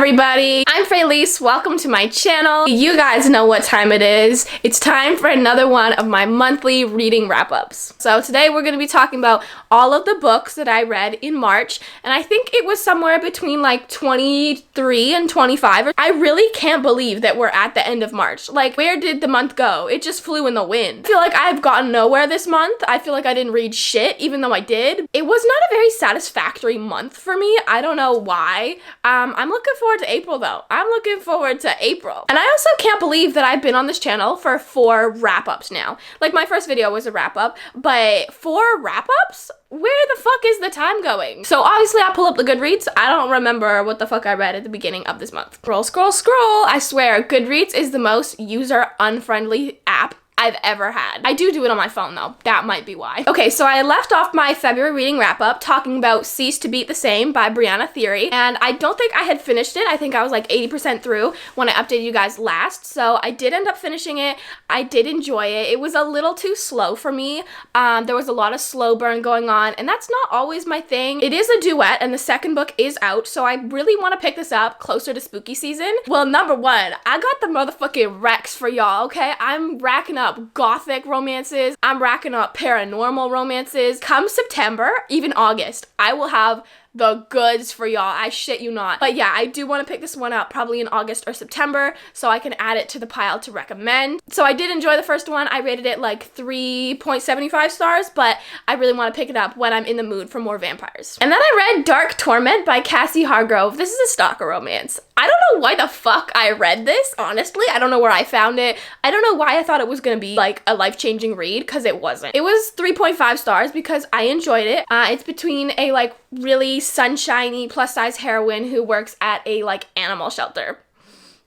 everybody, I'm Freyleyce. Welcome to my channel. You guys know what time it is. It's time for another one of my monthly reading wrap-ups. So today we're going to be talking about all of the books that I read in March, and I think it was somewhere between like 23 and 25. I really can't believe that we're at the end of March. Like, where did the month go? It just flew in the wind. I feel like I've gotten nowhere this month. I feel like I didn't read shit, even though I did. It was not a very satisfactory month for me. I don't know why. I'm looking forward to April though. I'm looking forward to April. And I also can't believe that I've been on this channel for 4 wrap-ups now. Like, my first video was a wrap-up, but 4 wrap-ups? Where the fuck is the time going? So obviously I pull up the Goodreads. I don't remember what the fuck I read at the beginning of this month. Scroll, scroll, scroll. I swear, Goodreads is the most user-unfriendly app I've ever had. I do it on my phone though. That might be why. Okay, so I left off my February reading wrap-up talking about Cease to Beat the Same by Brianna Theory, and I don't think I had finished it. I think I was like 80% through when I updated you guys last, so I did end up finishing it. I did enjoy it. It was a little too slow for me. There was a lot of slow burn going on, and that's not always my thing. It is a duet, and the second book is out, so I really want to pick this up closer to spooky season. Well, number one, I got the motherfucking Rex for y'all, okay? I'm racking up gothic romances. I'm racking up paranormal romances. Come September, even August, I will have the goods for y'all. I shit you not. But yeah, I do want to pick this one up probably in August or September so I can add it to the pile to recommend. So I did enjoy the first one. I rated it like 3.75 stars, but I really want to pick it up when I'm in the mood for more vampires. And then I read Dark Torment by Cassie Hargrove. This is a stalker romance. I don't know why the fuck I read this, honestly. I don't know where I found it. I don't know why I thought it was gonna be like a life-changing read, because it wasn't. It was 3.5 stars because I enjoyed it. It's between a like really sunshiny plus-size heroine who works at a like animal shelter.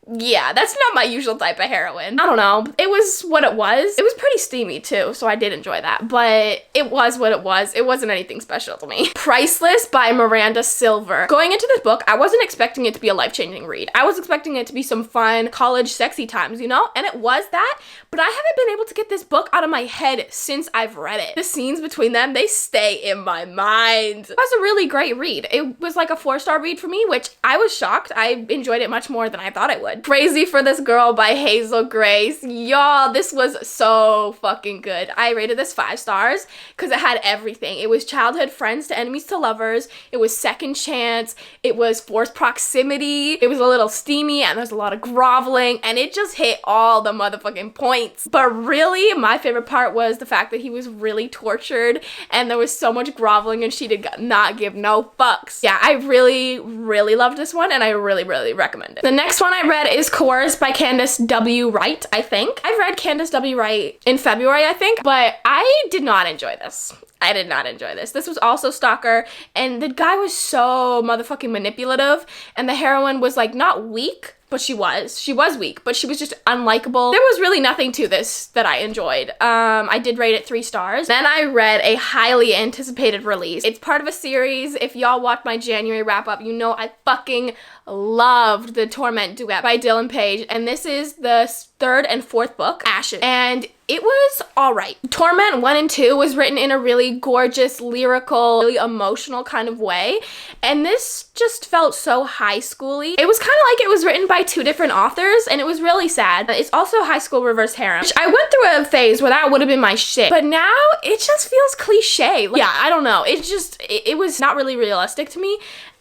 Yeah, that's not my usual type of heroine. I don't know. It was what it was. It was pretty steamy too, so I did enjoy that. But it was what it was. It wasn't anything special to me. Priceless by Miranda Silver. Going into this book, I wasn't expecting it to be a life-changing read. I was expecting it to be some fun college sexy times, you know? And it was that, but I haven't been able to get this book out of my head since I've read it. The scenes between them, they stay in my mind. It was a really great read. It was like a 4-star read for me, which I was shocked. I enjoyed it much more than I thought I would. Crazy for This Girl by Hazel Grace. Y'all, this was so fucking good. I rated this 5 stars because it had everything. It was childhood friends to enemies to lovers. It was second chance. It was forced proximity. It was a little steamy and there's a lot of groveling, and it just hit all the motherfucking points. But really, my favorite part was the fact that he was really tortured and there was so much groveling and she did not give no fucks. Yeah, I really, really loved this one and I really, really recommend it. The next one I read is Coercion by Candace W. Wright, I think. I read Candace W. Wright in February, I think, but I did not enjoy this. I did not enjoy this. This was also stalker, and the guy was so motherfucking manipulative, and the heroine was like not weak, but she was weak, but she was just unlikable. There was really nothing to this that I enjoyed. I did rate it 3 stars. Then I read a highly anticipated release. It's part of a series. If y'all watched my January wrap up, you know I fucking loved the Torment duet by Dylan Page, and this is the 3rd and 4th book, Ashes, and it was alright. Torment 1 and 2 was written in a really gorgeous, lyrical, really emotional kind of way, and this just felt so high schooly. It was kind of like it was written by 2 different authors, and it was really sad. It's also high school reverse harem, which I went through a phase where that would have been my shit, but now it just feels cliche. Like, yeah, I don't know. It was not really realistic to me.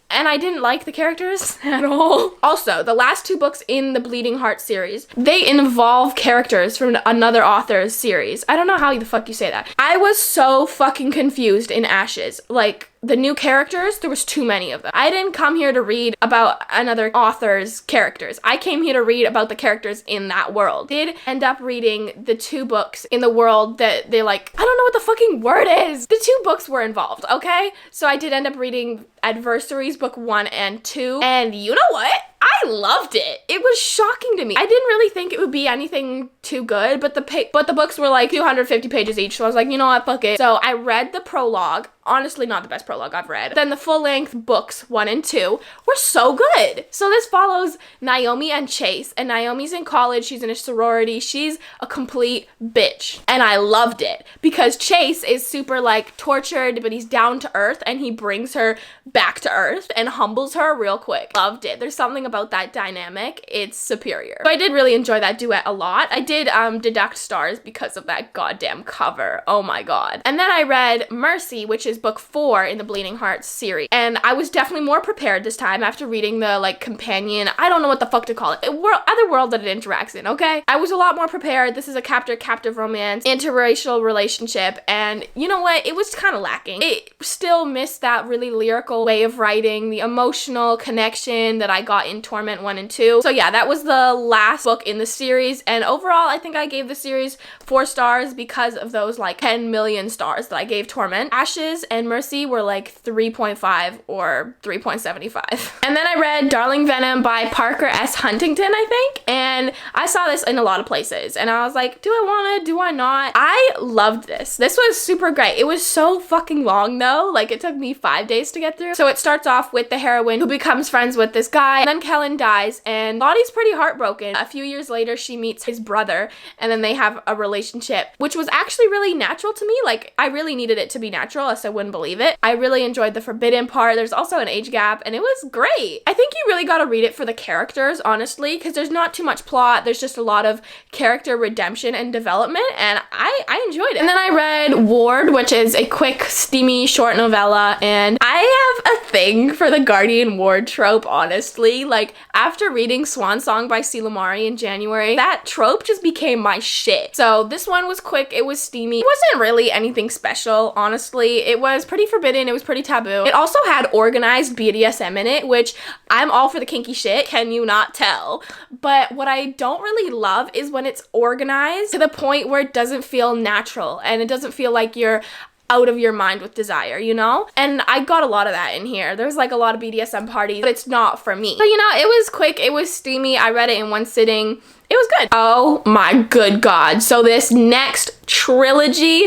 And I didn't like the characters at all. Also, the last 2 books in the Bleeding Heart series, they involve characters from another author's series. I don't know how the fuck you say that. I was so fucking confused in Ashes. Like, the new characters, there was too many of them. I didn't come here to read about another author's characters. I came here to read about the characters in that world. Did end up reading the 2 books in the world that they like, I don't know what the fucking word is. The 2 books were involved, okay? So I did end up reading Adversaries book 1 and 2, and you know what? I loved it. It was shocking to me. I didn't really think it would be anything too good, but the books were like 250 pages each, so I was like, you know what, fuck it. So I read the prologue. honestly not the best prologue I've read. Then the full-length books 1 and 2 were so good. So this follows Naomi and Chase, and Naomi's in college, she's in a sorority, she's a complete bitch. And I loved it because Chase is super like tortured, but he's down to earth, and he brings her back to earth and humbles her real quick. Loved it. There's something about that dynamic. It's superior. So I did really enjoy that duet a lot. I did deduct stars because of that goddamn cover. Oh my god. And then I read Mercy, which is book 4 in the Bleeding Hearts series. And I was definitely more prepared this time after reading the like companion, I don't know what the fuck to call it, other world that it interacts in, okay? I was a lot more prepared. This is a captor-captive romance, interracial relationship, and you know what? It was kind of lacking. It still missed that really lyrical way of writing, the emotional connection that I got in Torment 1 and 2. So yeah, that was the last book in the series, and overall I think I gave the series 4 stars because of those like 10 million stars that I gave Torment. Ashes and Mercy were like 3.5 or 3.75. And then I read Darling Venom by Parker S. Huntington, I think, and I saw this in a lot of places, and I was like, do I want to, do I not? I loved this. This was super great. It was so fucking long though, like it took me 5 days to get through. So it starts off with the heroine who becomes friends with this guy, and then Kellen dies, and Lottie's pretty heartbroken. A few years later, she meets his brother, and then they have a relationship, which was actually really natural to me. Like, I really needed it to be natural, else I wouldn't believe it. I really enjoyed the forbidden part. There's also an age gap, and it was great. I think you really got to read it for the characters, honestly, because there's not too much plot. There's just a lot of character redemption and development, and I enjoyed it. And then I read Ward, which is a quick, steamy, short novella, and I have a thing for the Guardian Ward trope, honestly. Like, after reading Swan Song by C. Lamari in January, that trope just became my shit. So this one was quick, it was steamy. It wasn't really anything special, honestly. It was pretty forbidden, it was pretty taboo. It also had organized BDSM in it, which I'm all for the kinky shit, can you not tell? But what I don't really love is when it's organized to the point where it doesn't feel natural, and it doesn't feel like you're out of your mind with desire, you know? And I got a lot of that in here. There's like a lot of BDSM parties, but it's not for me. So, you know, it was quick, it was steamy. I read it in one sitting. It was good. Oh my good god. So this next trilogy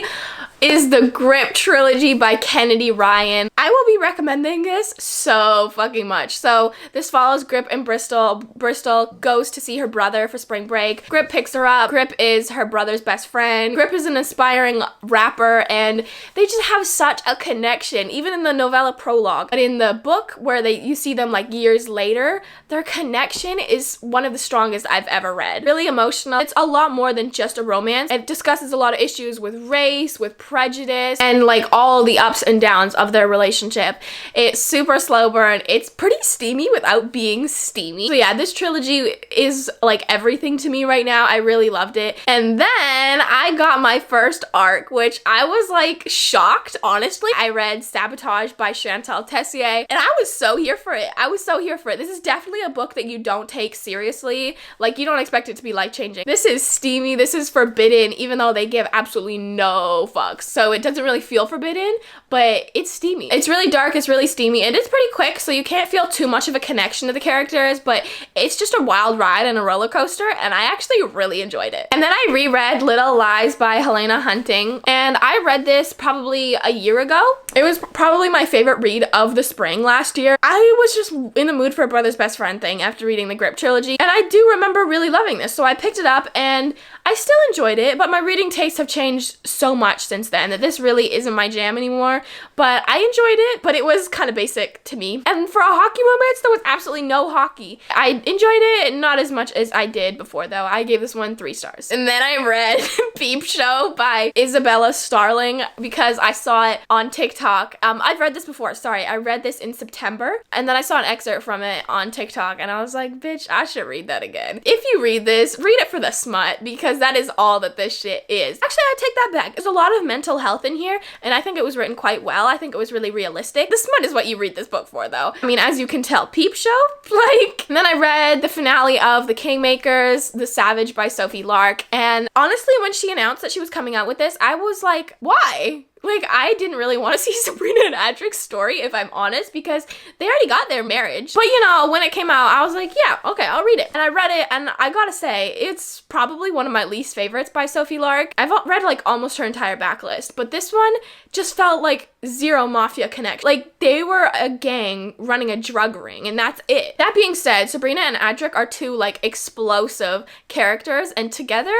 is the Grip Trilogy by Kennedy Ryan. I will be recommending this so fucking much. So this follows Grip in Bristol. Bristol goes to see her brother for spring break. Grip picks her up. Grip is her brother's best friend. Grip is an aspiring rapper, and they just have such a connection, even in the novella prologue. But in the book where you see them like years later, their connection is one of the strongest I've ever read. Really emotional. It's a lot more than just a romance. It discusses a lot of issues with race, with prejudice, and like all the ups and downs of their relationship. It's super slow burn. It's pretty steamy without being steamy. So yeah, this trilogy is like everything to me right now. I really loved it. And then I got my first arc, which I was like shocked, honestly. I read Sabotage by Chantal Tessier, and I was so here for it. I was so here for it. This is definitely a book that you don't take seriously. Like, you don't expect it to be life-changing. This is steamy. This is forbidden, even though they give absolutely no fucks. So it doesn't really feel forbidden, but it's steamy. It's really dark, it's really steamy, and it's pretty quick, so you can't feel too much of a connection to the characters, but it's just a wild ride and a roller coaster, and I actually really enjoyed it. And then I reread Little Lies by Helena Hunting, and I read this probably a year ago. It was probably my favorite read of the spring last year. I was just in the mood for a brother's best friend thing after reading the Grip trilogy, and I do remember really loving this, so I picked it up, and I still enjoyed it, but my reading tastes have changed so much since then that this really isn't my jam anymore. But I enjoyed it, but it was kind of basic to me. And for a hockey romance, there was absolutely no hockey. I enjoyed it, not as much as I did before though. I gave this one 3 stars. And then I read Peep Show by Isabella Starling because I saw it on TikTok. I've read this before, sorry. I read this in September, and then I saw an excerpt from it on TikTok, and I was like, bitch, I should read that again. If you read this, read it for the smut, because that is all that this shit is. Actually, I take that back. There's a lot of mental health in here, and I think it was written quite well. I think it was really realistic. The smut is what you read this book for, though. I mean, as you can tell, Peep Show, like. And then I read the finale of The Kingmakers, The Savage by Sophie Lark, and honestly, when she announced that she was coming out with this, I was like, why? Like, I didn't really want to see Sabrina and Adric's story, if I'm honest, because they already got their marriage. But you know, when it came out, I was like, yeah, okay, I'll read it. And I read it, and I gotta say, it's probably one of my least favorites by Sophie Lark. I've read like almost her entire backlist, but this one just felt like zero mafia connection. Like, they were a gang running a drug ring, and that's it. That being said, Sabrina and Adric are two like explosive characters, and together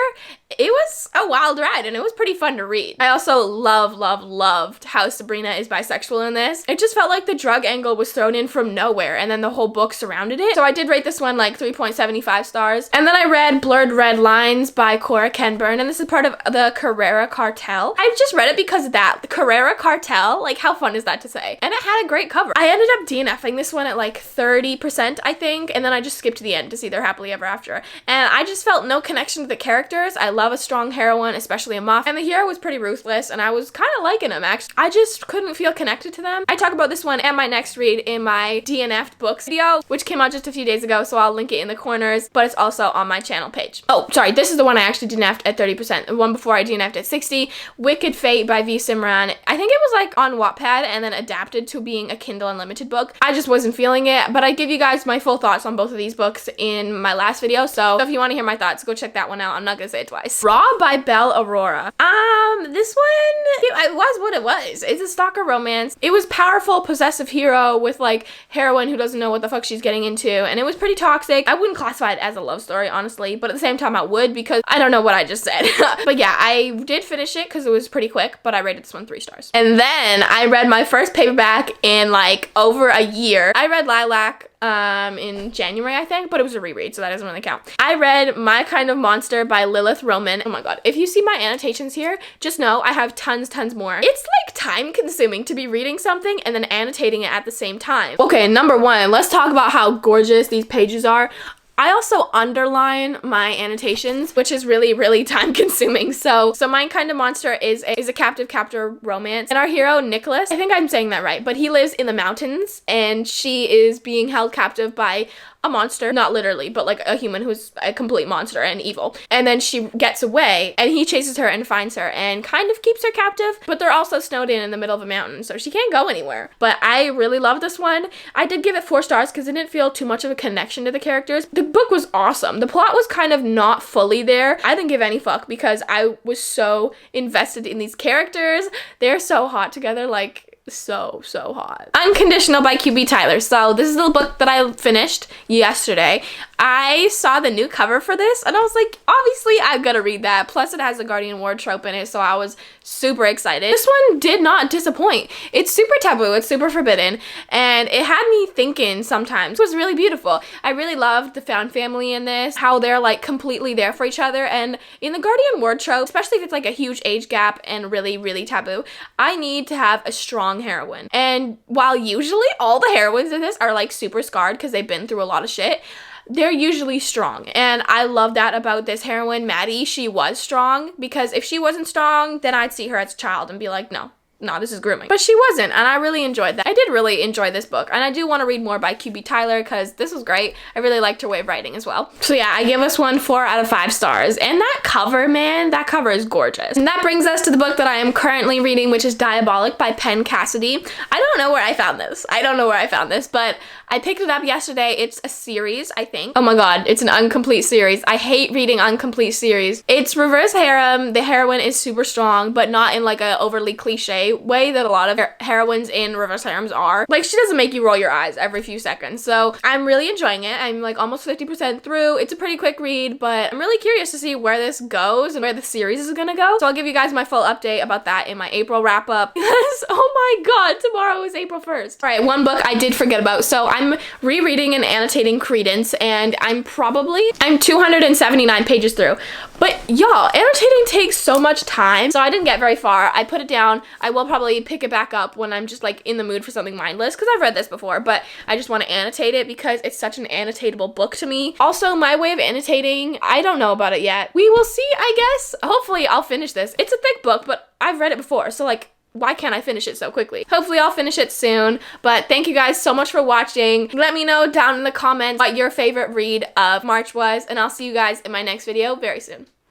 it was a wild ride, and it was pretty fun to read. I also loved how Sabrina is bisexual in this. It just felt like the drug angle was thrown in from nowhere, and then the whole book surrounded it. So I did rate this one like 3.75 stars. And then I read Blurred Red Lines by Cora Kenburn, and this is part of the Carrera Cartel. I just read it because of that. The Carrera Cartel, like, how fun is that to say? And it had a great cover. I ended up DNFing this one at like 30%, I think, and then I just skipped to the end to see their happily ever after. And I just felt no connection to the characters. I love a strong heroine, especially a mafia, and the hero was pretty ruthless, and I was kind of liking him, actually. I just couldn't feel connected to them. I talk about this one and my next read in my DNF'd books video, which came out just a few days ago, so I'll link it in the corners, but it's also on my channel page. Oh, sorry, this is the one I actually DNF'd at 30%. The one before I DNF'd at 60, Wicked Fate by V. Simran. I think it was like on Wattpad and then adapted to being a Kindle Unlimited book. I just wasn't feeling it, but I give you guys my full thoughts on both of these books in my last video, so if you want to hear my thoughts, go check that one out. I'm not gonna say it twice. Raw by Belle Aurora. This one, it was what it was. It's a stalker romance. It was powerful, possessive hero with like heroine who doesn't know what the fuck she's getting into, and it was pretty toxic. I wouldn't classify it as a love story, honestly, but at the same time I would, because I don't know what I just said. But yeah, I did finish it because it was pretty quick, but I rated this one 3 stars. And then I read my first paperback in like over a year. I read Lilac in January, I think, but it was a reread, so that doesn't really count. I read My Kind of Monster by Lilith Roman. Oh my god, if you see my annotations here, just know I have tons more. It's like time consuming to be reading something and then annotating it at the same time. Okay, number one, let's talk about how gorgeous these pages are. I also underline my annotations, which is really time consuming. So My Kind of Monster is a captive-captor romance. And our hero, Nicholas, I think I'm saying that right, but he lives in the mountains and she is being held captive by a monster, not literally, but like a human who's a complete monster and evil. And then she gets away and he chases her and finds her and kind of keeps her captive, but they're also snowed in the middle of a mountain, so she can't go anywhere. But I really love this one. I did give it 4 stars because it didn't feel too much of a connection to the characters. The book was awesome. The plot was kind of not fully there. I didn't give any fuck because I was so invested in these characters. They're so hot together, like so hot. Unconditional by QB Tyler. So this is the book that I finished yesterday. I saw the new cover for this and I was like, obviously I've got to read that. Plus it has a Guardian Ward trope in it, so I was super excited. This one did not disappoint. It's super taboo, it's super forbidden, and it had me thinking sometimes. It was really beautiful. I really loved the found family in this, how they're like completely there for each other, and in the Guardian Ward trope, especially if it's like a huge age gap and really taboo, I need to have a strong heroine. And while usually all the heroines in this are like super scarred because they've been through a lot of shit, they're usually strong. And I love that about this heroine, Maddie. She was strong, because if she wasn't strong, then I'd see her as a child and be like, no, this is grooming. But she wasn't, and I really enjoyed that. I did really enjoy this book, and I do want to read more by QB Tyler because this was great. I really liked her way of writing as well. So yeah, I give this one 4 out of 5 stars. And that cover, man, that cover is gorgeous. And that brings us to the book that I am currently reading, which is Diabolic by Penn Cassidy. I don't know where I found this, but I picked it up yesterday. It's a series, I think. Oh my god, it's an incomplete series. I hate reading incomplete series. It's reverse harem. The heroine is super strong, but not in like a overly cliche way that a lot of heroines in reverse harems are. Like, she doesn't make you roll your eyes every few seconds. So I'm really enjoying it. I'm like almost 50% through. It's a pretty quick read, but I'm really curious to see where this goes and where the series is gonna go. So I'll give you guys my full update about that in my April wrap up. Yes, oh my god, tomorrow is April 1st. All right, one book I did forget about. So I'm rereading and annotating Credence, and I'm 279 pages through. But y'all, annotating takes so much time, so I didn't get very far. I put it down. I will probably pick it back up when I'm just like in the mood for something mindless, because I've read this before, but I just want to annotate it because it's such an annotatable book to me. Also, my way of annotating, I don't know about it yet. We will see, I guess. Hopefully I'll finish this. It's a thick book, but I've read it before, so like, why can't I finish it so quickly? Hopefully I'll finish it soon, but thank you guys so much for watching. Let me know down in the comments what your favorite read of March was, and I'll see you guys in my next video very soon.